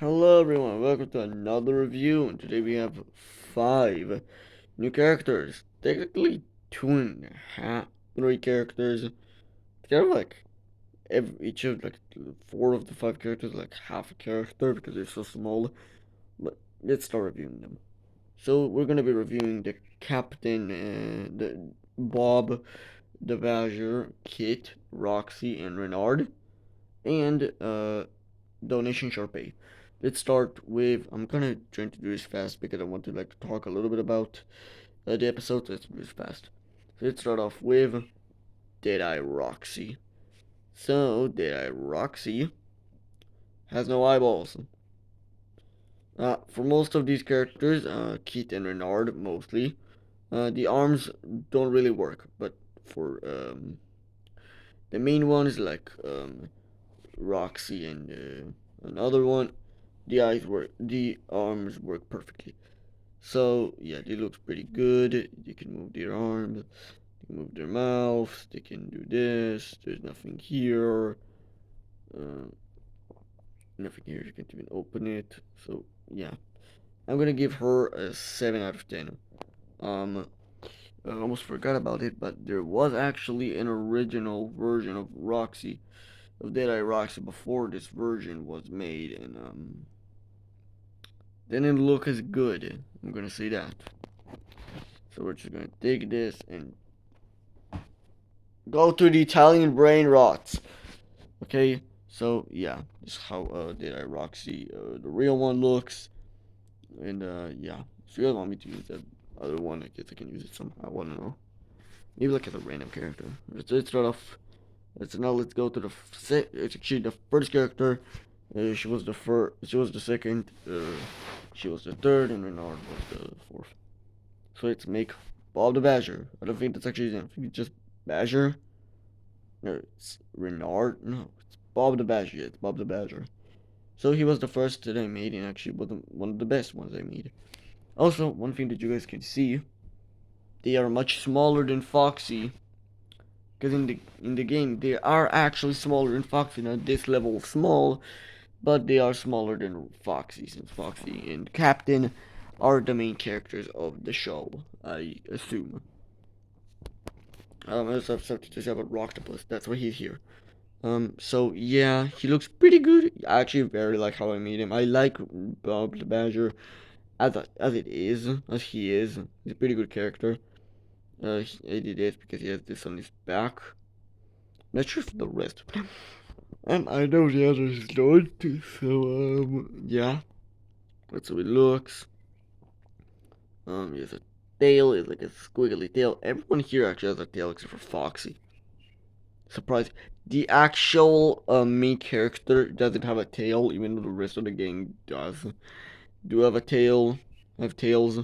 Hello everyone, welcome to another review, and today we have 5 new characters. Technically 2.5, 3 characters. It's kind of like each of like 4 of the 5 characters like half a character because they're so small. But let's start reviewing them. So we're gonna be reviewing the Captain, the Bob, the Badger, Kit, Roxy, and Renard, and donation Sharpey. Let's start with. I'm gonna try to do this fast because I want to like talk a little bit about the episode. Let's do this fast. So let's start off with Deadeye Roxy. So Deadeye Roxy has no eyeballs. For most of these characters, Keith and Renard mostly, the arms don't really work. But for the main ones like Roxy and another one, the arms work perfectly. So yeah, they look pretty good. They can move their arms, they can move their mouths, they can do this. There's nothing here. Uh, Nothing here. You can't even open it. So yeah, I'm gonna give her a 7 out of 10. Um, I almost forgot about it, but there was actually an original version of Roxy, of Deadeye Roxy, before this version was made, and didn't look as good. I'm gonna say that. So we're just gonna take this and go to the Italian brain rots. Okay, so yeah, this is how Deadeye Roxy, the real one looks. And yeah, if you guys want me to use that other one, I guess I can use it somehow. I don't know. Maybe like as a random character. Let's start off. Let's go to the it's actually the first character. She was the first. She was the second. She was the third, and Renard was the fourth. So let's make Bob the Badger. I don't think that's actually his name. I think it's just Badger. No, it's Renard. No, it's Bob the Badger. Yeah, it's Bob the Badger. So he was the first that I made, and actually was one of the best ones I made. Also, one thing that you guys can see, they are much smaller than Foxy. Because in the game, they are actually smaller than Foxy. Not this level of small, but they are smaller than Foxy, since Foxy and Captain are the main characters of the show, I assume. I also have something to say about Rocktopus. That's why he's here. So yeah, he looks pretty good. I actually very like how I made him. I like Bob the Badger as he is. He's a pretty good character. I did this because he has this on his back. Not sure for the rest. And I know the others don't. So yeah, that's how it looks. He has a tail. It's like a squiggly tail. Everyone here actually has a tail except for Foxy. Surprise. The actual main character doesn't have a tail, even though the rest of the gang does. Do have a tail. Have tails.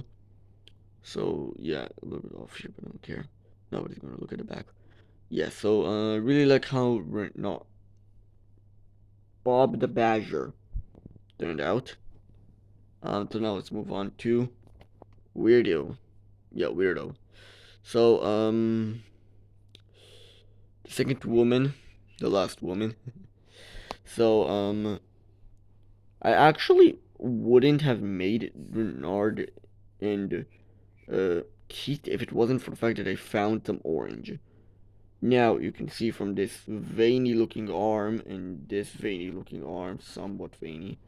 So yeah, a little bit off here, but I don't care. Nobody's gonna look at the back. Yeah, so really like how not Bob the Badger turned out. So now let's move on to Weirdo. Yeah, Weirdo. So the second woman, the last woman. So I actually wouldn't have made Renard and Keith if it wasn't for the fact that I found some orange. Now you can see from this veiny looking arm and this veiny looking arm, somewhat veiny.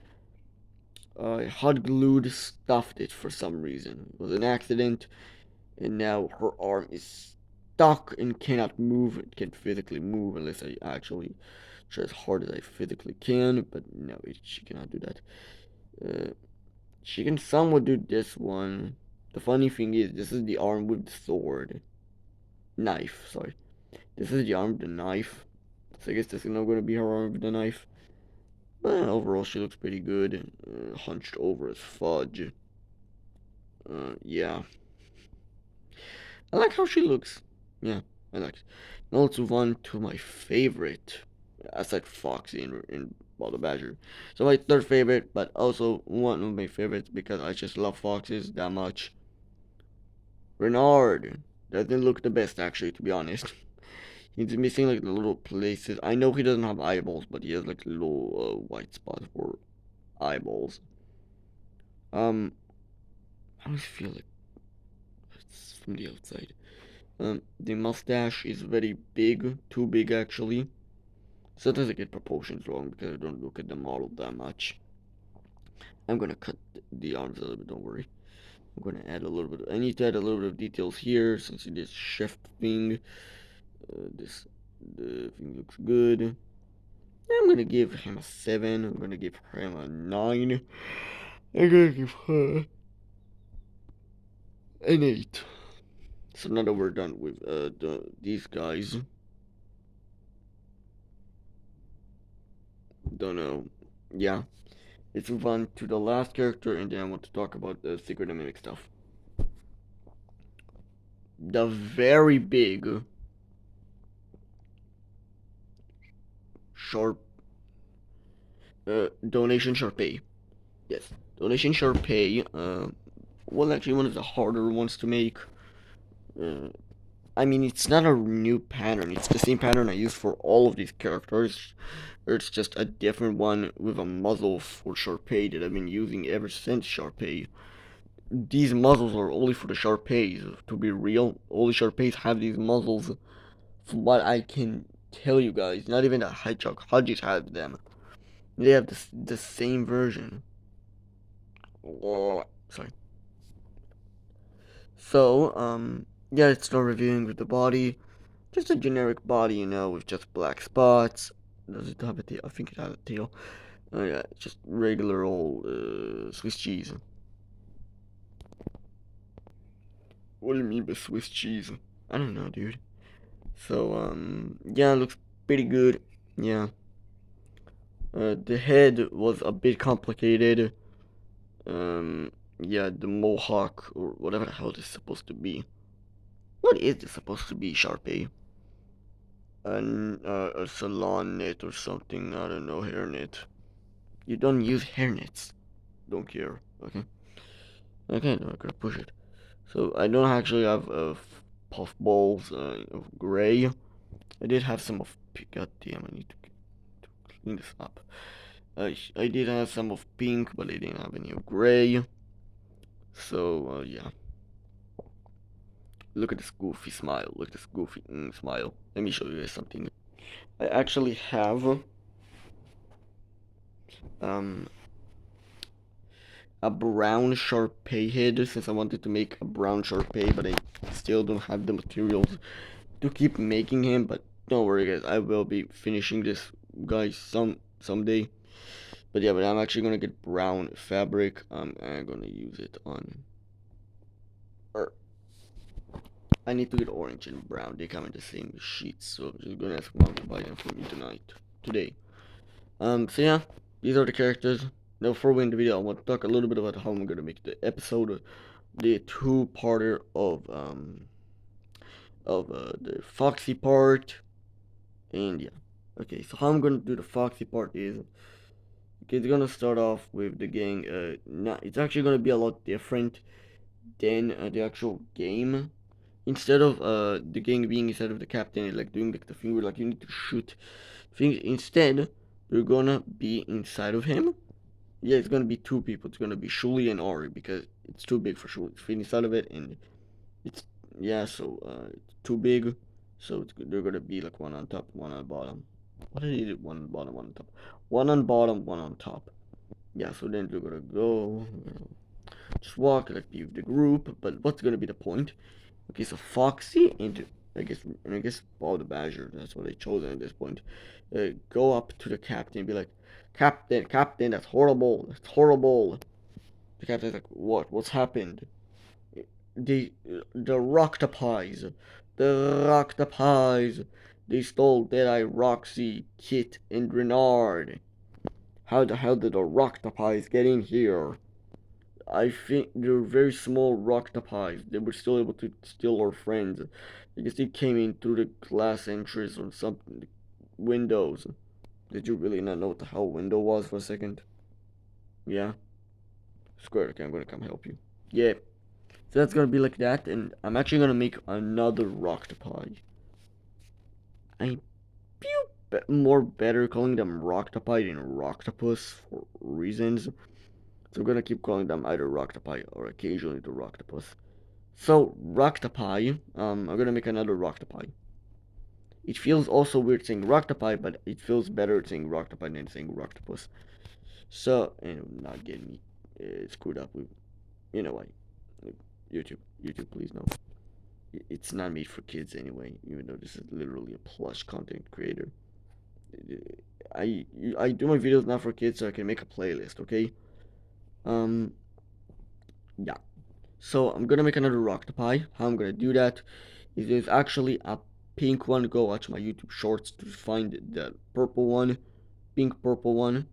I hot glued stuffed it for some reason. It was an accident, and now her arm is stuck and cannot move. It can't physically move unless I actually try as hard as I physically can. But no, she cannot do that. Uh, she can somewhat do this one. The funny thing is, this is the arm with the sword. Knife, sorry. This is the arm with the knife. So I guess this is not going to be her arm with the knife. But overall, she looks pretty good. Hunched over as fudge. Yeah. I like how she looks. Yeah, I like it. Now let's move on to my favorite. Aside Foxy and well, the Badger. So my third favorite, but also one of my favorites because I just love foxes that much. Renard doesn't look the best actually, to be honest. He's missing like the little places. I know he doesn't have eyeballs, but he has like little white spots for eyeballs. I always feel like it's from the outside. The mustache is very big, too big actually. Sometimes I get proportions wrong because I don't look at the model that much. I'm gonna cut the arms a little bit, don't worry. I'm gonna add a little bit. I need to add a little bit of details here since it is shift thing. The thing looks good. I'm gonna give him a 7. I'm gonna give him a 9. I'm gonna give her an 8. So now that we're done with these guys, don't know. Yeah, let's move on to the last character, and then I want to talk about the secret and mimic stuff. The very big sharp donation Sharpey. Yes, donation Sharpey. Well, actually, one of the harder ones to make. Uh, I mean, it's not a new pattern. It's the same pattern I use for all of these characters. It's just a different one with a muzzle for Sharpey that I've been using ever since Sharpey. These muzzles are only for the Sharpeys. To be real, all the Sharpeys have these muzzles. From what I can tell you guys, not even the Hedgehog Hudgies have them. They have the same version. Oh, sorry. So, yeah, let's start reviewing with the body. Just a generic body, you know, with just black spots. Does it have a tail? I think it has a tail. Oh yeah, just regular old Swiss cheese. What do you mean by Swiss cheese? I don't know, dude. So, yeah, it looks pretty good. Yeah. The head was a bit complicated. Yeah, the mohawk, or whatever the hell this is supposed to be. What is this supposed to be, Sharpey? A salon knit or something, I don't know, hair knit. You don't use hair knits. Don't care, okay? Okay, now I'm gonna push it. So, I don't actually have puff balls of gray. I did have some of, god damn, I need to clean this up. I did have some of pink, but I didn't have any of gray. So, yeah. Look at this goofy smile. Look at this goofy smile. Let me show you guys something. I actually have um a brown Sharpey head since I wanted to make a brown Sharpey, but I still don't have the materials to keep making him. But don't worry, guys. I will be finishing this guy someday. But yeah, but I'm actually gonna get brown fabric. And I'm gonna use it on. Or I need to get orange and brown. They come in the same sheets, so I'm just gonna ask mom to buy them for me today. So yeah, these are the characters. Now, before we end the video, I want to talk a little bit about how I'm gonna make the episode, the two-parter of the Foxy part, and yeah. Okay, so how I'm gonna do the Foxy part is, okay, it's gonna start off with the gang. It's actually gonna be a lot different than the actual game. Instead of the gang being inside of the captain and like doing like the thing where like you need to shoot things, instead you're gonna be inside of him. Yeah, it's gonna be two people. It's gonna be Shuli and Ori because it's too big for Shuli to fit inside of it, and it's yeah, so it's too big. So they're gonna be like one on top, one on bottom. What did he do? One on bottom, one on top. One on bottom, one on top. Yeah, so then they're gonna go, just walk like the group. But what's gonna be the point? Okay, so Foxy and I guess Ball the Badger. That's what they chose at this point. Go up to the captain and be like, Captain, that's horrible. That's horrible. The captain's like, what? What's happened? The Roctopies. The Roctopies. They stole Deadeye, Roxy, Kit, and Renard. How the hell did the Roctopies get in here? I think they're very small Roctopies. They were still able to steal our friends. I guess they came in through the glass entrance or something. Windows. Did you really not know what the hell window was for a second? Yeah? Square, okay, I'm gonna come help you. Yeah. So that's gonna be like that, and I'm actually gonna make another Roctopi. I pew more better calling them Roctopi than Roctopus for reasons. So I'm gonna keep calling them either Roctopi or occasionally the Roctopus. So Roctopi, I'm gonna make another Roctopi. It feels also weird saying Roctopi, but it feels better saying Roctopi than saying Roctopus. So, and not getting me screwed up with, you know what, YouTube, please no. It's not made for kids anyway, even though this is literally a plush content creator. I do my videos not for kids so I can make a playlist, okay? Um, yeah. So I'm gonna make another Roctopi. How I'm gonna do that is there's actually a pink one. Go watch my YouTube shorts to find the purple one, pink purple one.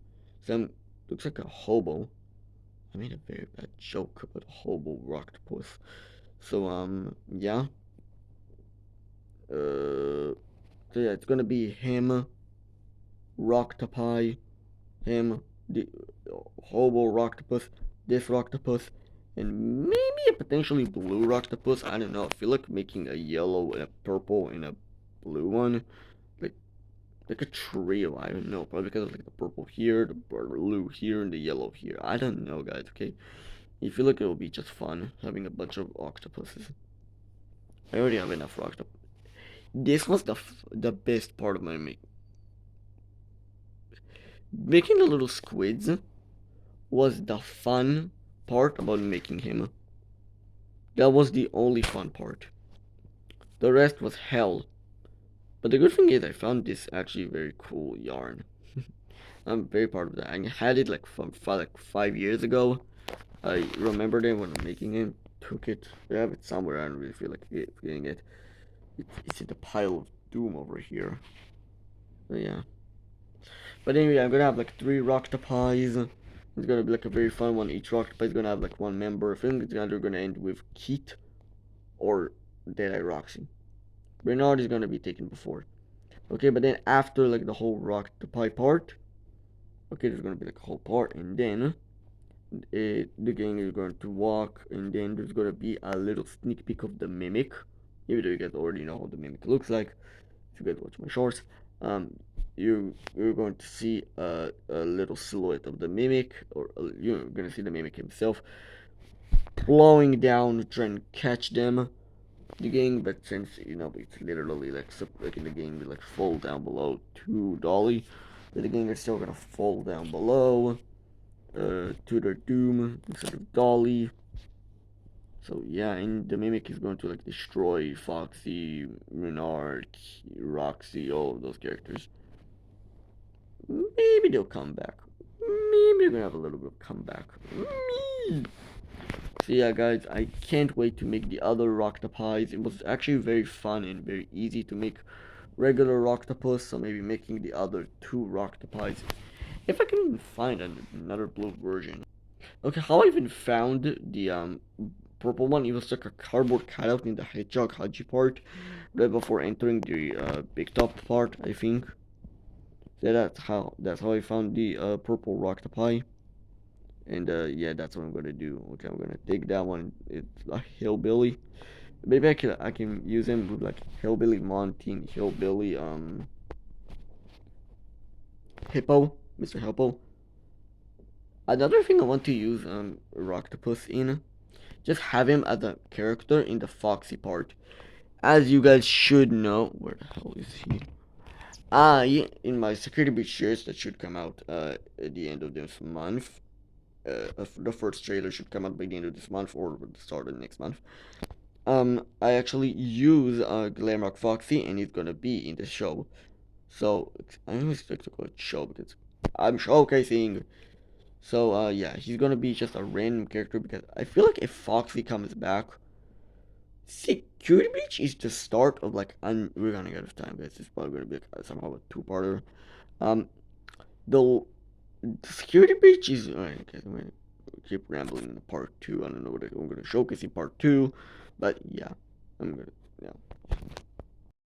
So looks like a hobo. I made a very bad joke about a hobo Roctopus. So yeah. So yeah, it's gonna be him, Roctopi, him, the hobo Roctopus, this Roctopus, and maybe a potentially blue Roctopus. I don't know. I feel like making a yellow and a purple and a blue one, like like a trio. I don't know, probably because of like the purple here, the blue here, and the yellow here. I don't know, guys. Okay, I feel like it will be just fun having a bunch of octopuses. I already have enough Roctopus. This was the best part of my making the little squids was the fun part about making him. That was the only fun part. The rest was hell. But the good thing is I found this actually very cool yarn. I'm very proud of that. I had it like from like 5 years ago. I remembered it when I'm making it. Took it. I have it somewhere. I don't really feel like getting it. It's in the pile of doom over here. So yeah. But anyway, I'm gonna have like 3 Roctopies. It's gonna be like a very fun one. Each Roctopi is gonna have like one member. I think it's either gonna end with Keith or Deadeye Roxy. Bernard is gonna be taken before. Okay, but then after like the whole Roctopi part, okay, there's gonna be like a whole part, and then the gang is going to walk, and then there's gonna be a little sneak peek of the Mimic. Even though you guys already know how the Mimic looks like, if you guys watch my shorts, um, you're going to see a little silhouette of the Mimic, or you're gonna see the Mimic himself plowing down to try and catch them. The gang, but since it's literally like in the game, we like fall down below to Dolly, but the gang is still gonna fall down below, to their doom instead of Dolly. So yeah, and the Mimic is going to like destroy Foxy, Renard, Roxy, all of those characters. Maybe they'll come back. Maybe they're gonna have a little bit of comeback. So yeah, guys, I can't wait to make the other Roctopies. It was actually very fun and very easy to make regular Roctopus, so maybe making the other 2 Roctopies. If I can even find another blue version. Okay, how I even found the purple one, it was like a cardboard cutout in the Hedgehog Haji part, right before entering the big top part, I think. So that's how I found the purple Roctopi. And yeah, that's what I'm gonna do. Okay, I'm gonna take that one. It's a hillbilly. Maybe I can use him with like hillbilly Montine, hillbilly hippo, Mr. Hippo. Another thing I want to use Roctopus in, just have him as a character in the Foxy part. As you guys should know, where the hell is he? Yeah, in my Security Breach shares that should come out at the end of this month. The first trailer should come out by the end of this month or the start of next month. I actually use Glamrock Foxy, and he's gonna be in the show. So I don't expect to call it show, but I'm showcasing. So yeah, he's gonna be just a random character because I feel like if Foxy comes back, Security Breach is the start of like we're running out of time, guys. It's probably gonna be like, somehow a two-parter. Um, the Security Breach is alright. Okay, I'm gonna keep rambling in part 2. I don't know what I'm gonna showcase in part 2, but yeah, I'm gonna yeah.